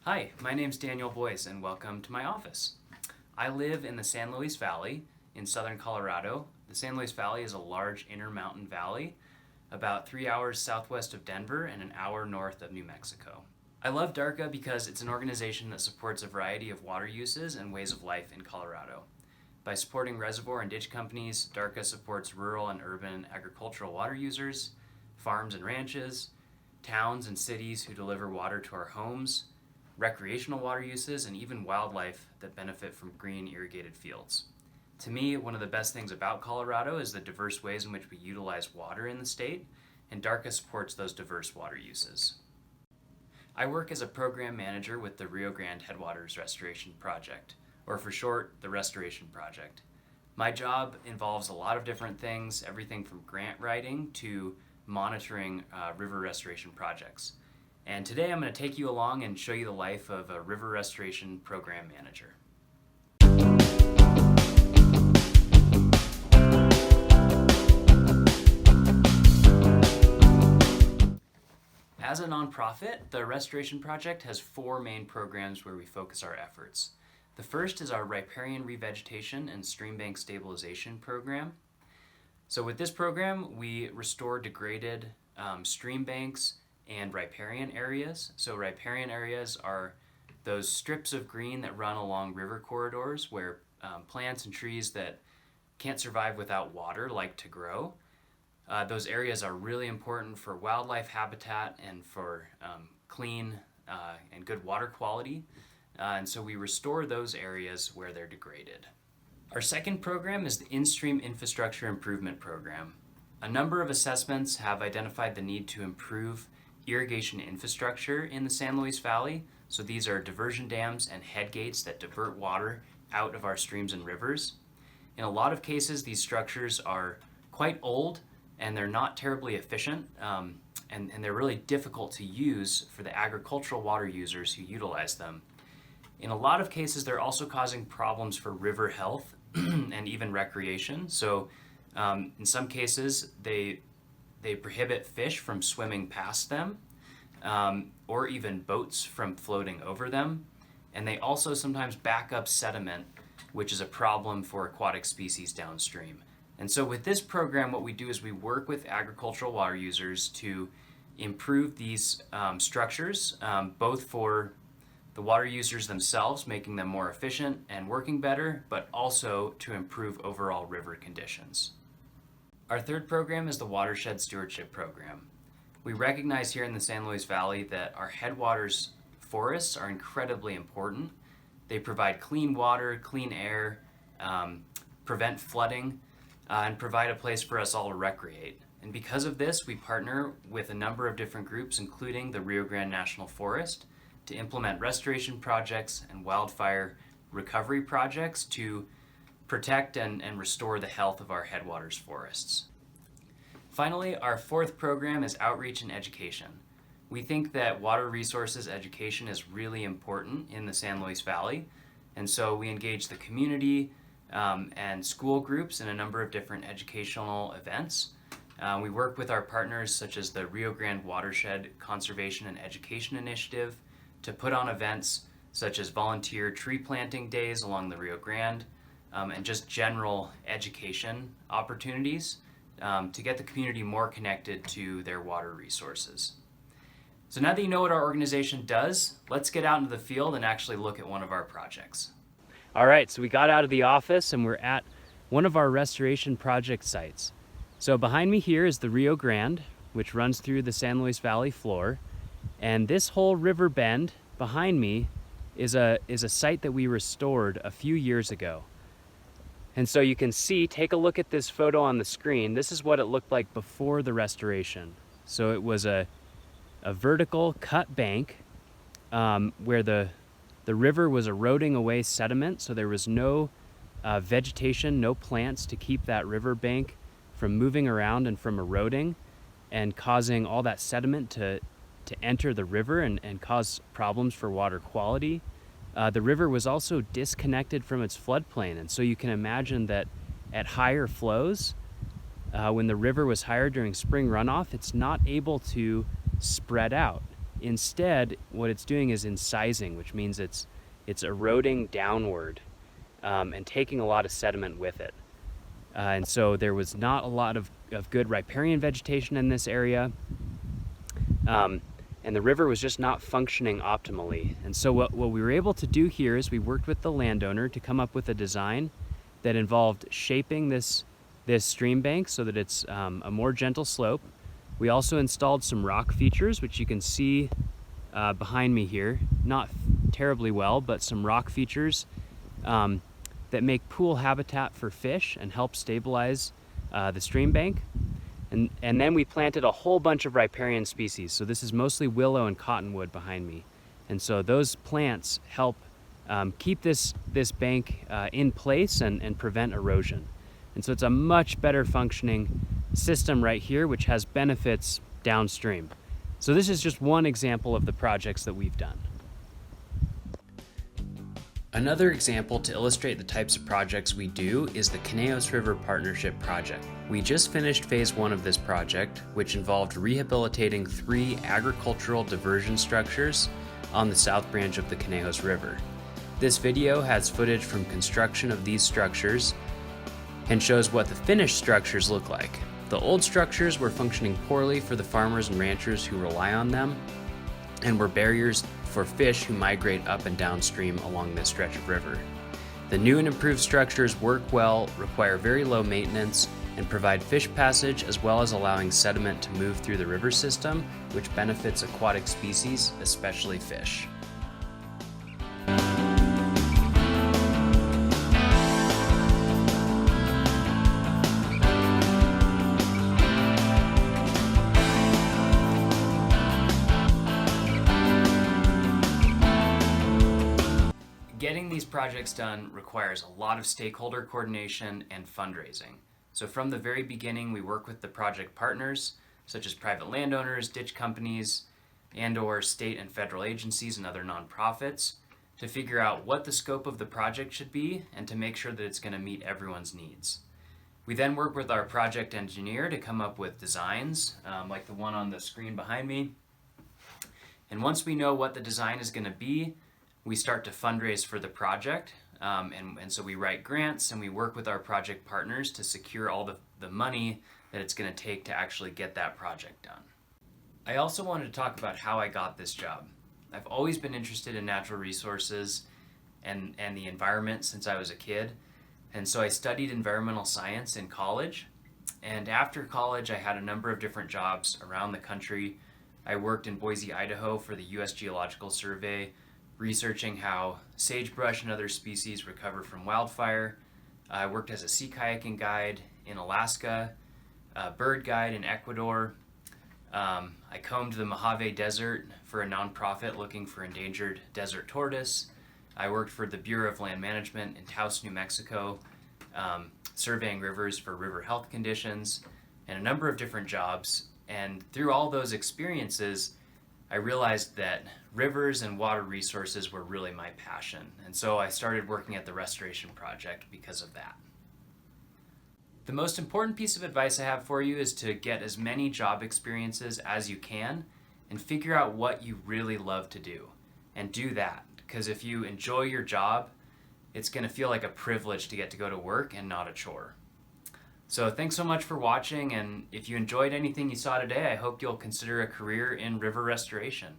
Hi, my name's Daniel Boyce and welcome to my office. I live in the San Luis Valley in southern Colorado. The San Luis Valley is a large intermountain valley about 3 hours southwest of Denver and an hour north of New Mexico. I love DARCA because it's an organization that supports a variety of water uses and ways of life in Colorado. By supporting reservoir and ditch companies, DARCA supports rural and urban agricultural water users, farms and ranches, towns and cities who deliver water to our homes, recreational water uses, and even wildlife that benefit from green irrigated fields. To me, one of the best things about Colorado is the diverse ways in which we utilize water in the state, and DARCA supports those diverse water uses. I work as a program manager with the Rio Grande Headwaters Restoration Project, or for short, the Restoration Project. My job involves a lot of different things, everything from grant writing to monitoring river restoration projects. And today I'm going to take you along and show you the life of a river restoration program manager. As a nonprofit, the Restoration Project has 4 main programs where we focus our efforts. The first is our Riparian revegetation and streambank stabilization program. So with this program, we restore degraded stream banks and riparian areas. So riparian areas are those strips of green that run along river corridors where plants and trees that can't survive without water like to grow. Those areas are really important for wildlife habitat and for clean and good water quality. And so we restore those areas where they're degraded. Our second program is the Instream Infrastructure Improvement Program. A number of assessments have identified the need to improve irrigation infrastructure in the San Luis Valley. So these are diversion dams and headgates that divert water out of our streams and rivers. In a lot of cases, these structures are quite old and they're not terribly efficient, and they're really difficult to use for the agricultural water users who utilize them. In a lot of cases, they're also causing problems for river health and even recreation. So in some cases, they prohibit fish from swimming past them, or even boats from floating over them. And they also sometimes back up sediment, which is a problem for aquatic species downstream. And so with this program, what we do is we work with agricultural water users to improve these structures, both for the water users themselves, making them more efficient and working better, but also to improve overall river conditions. Our third program is the Watershed Stewardship Program. We recognize here in the San Luis Valley that our headwaters forests are incredibly important. They provide clean water, clean air, prevent flooding, and provide a place for us all to recreate. And because of this, we partner with a number of different groups, including the Rio Grande National Forest, to implement restoration projects and wildfire recovery projects to protect and restore the health of our headwaters forests. Finally, our fourth program is outreach and education. We think that water resources education is really important in the San Luis Valley, and so we engage the community and school groups in a number of different educational events. We work with our partners such as the Rio Grande Watershed Conservation and Education Initiative to put on events such as volunteer tree planting days along the Rio Grande, and just general education opportunities to get the community more connected to their water resources. So now that you know what our organization does, let's get out into the field and actually look at one of our projects. All right, so we got out of the office and we're at one of our restoration project sites. So behind me here is the Rio Grande, which runs through the San Luis Valley floor. And this whole river bend behind me is a site that we restored a few years ago. And so you can see, take a look at this photo on the screen. This is what it looked like before the restoration. So it was a vertical cut bank where the river was eroding away sediment. So there was no vegetation, no plants to keep that river bank from moving around and from eroding and causing all that sediment to enter the river and cause problems for water quality. The river was also disconnected from its floodplain, and so you can imagine that at higher flows, when the river was higher during spring runoff, it's not able to spread out. Instead, what it's doing is incising, which means it's eroding downward and taking a lot of sediment with it. And so there was not a lot of good riparian vegetation in this area. And the river was just not functioning optimally. And so what we were able to do here is we worked with the landowner to come up with a design that involved shaping this stream bank so that it's a more gentle slope. We also installed some rock features, which you can see behind me here. Not terribly well, but some rock features that make pool habitat for fish and help stabilize the stream bank. And then we planted a whole bunch of riparian species. So this is mostly willow and cottonwood behind me. And so those plants help keep this bank in place and prevent erosion. And so it's a much better functioning system right here, which has benefits downstream. So this is just one example of the projects that we've done. Another example to illustrate the types of projects we do is the Conejos River Partnership Project. We just finished phase 1 of this project, which involved rehabilitating 3 agricultural diversion structures on the south branch of the Conejos River. This video has footage from construction of these structures and shows what the finished structures look like. The old structures were functioning poorly for the farmers and ranchers who rely on them and were barriers for fish who migrate up and downstream along this stretch of river. The new and improved structures work well, require very low maintenance, and provide fish passage as well as allowing sediment to move through the river system, which benefits aquatic species, especially fish. Getting these projects done requires a lot of stakeholder coordination and fundraising. So from the very beginning, we work with the project partners, such as private landowners, ditch companies, and/or state and federal agencies and other nonprofits, to figure out what the scope of the project should be and to make sure that it's going to meet everyone's needs. We then work with our project engineer to come up with designs, like the one on the screen behind me. And once we know what the design is going to be, we start to fundraise for the project, and so we write grants and we work with our project partners to secure all the money that it's going to take to actually get that project done. I also wanted to talk about how I got this job. I've always been interested in natural resources and the environment since I was a kid, and so I studied environmental science in college. And after college, I had a number of different jobs around the country. I worked in Boise, Idaho for the U.S. Geological Survey, researching how sagebrush and other species recover from wildfire. I worked as a sea kayaking guide in Alaska, a bird guide in Ecuador. I combed the Mojave Desert for a nonprofit looking for endangered desert tortoise. I worked for the Bureau of Land Management in Taos, New Mexico, surveying rivers for river health conditions, and a number of different jobs. And through all those experiences, I realized that rivers and water resources were really my passion. And so I started working at the Restoration Project because of that. The most important piece of advice I have for you is to get as many job experiences as you can and figure out what you really love to do. And do that, because if you enjoy your job, it's going to feel like a privilege to get to go to work and not a chore. So thanks so much for watching, and if you enjoyed anything you saw today, I hope you'll consider a career in river restoration.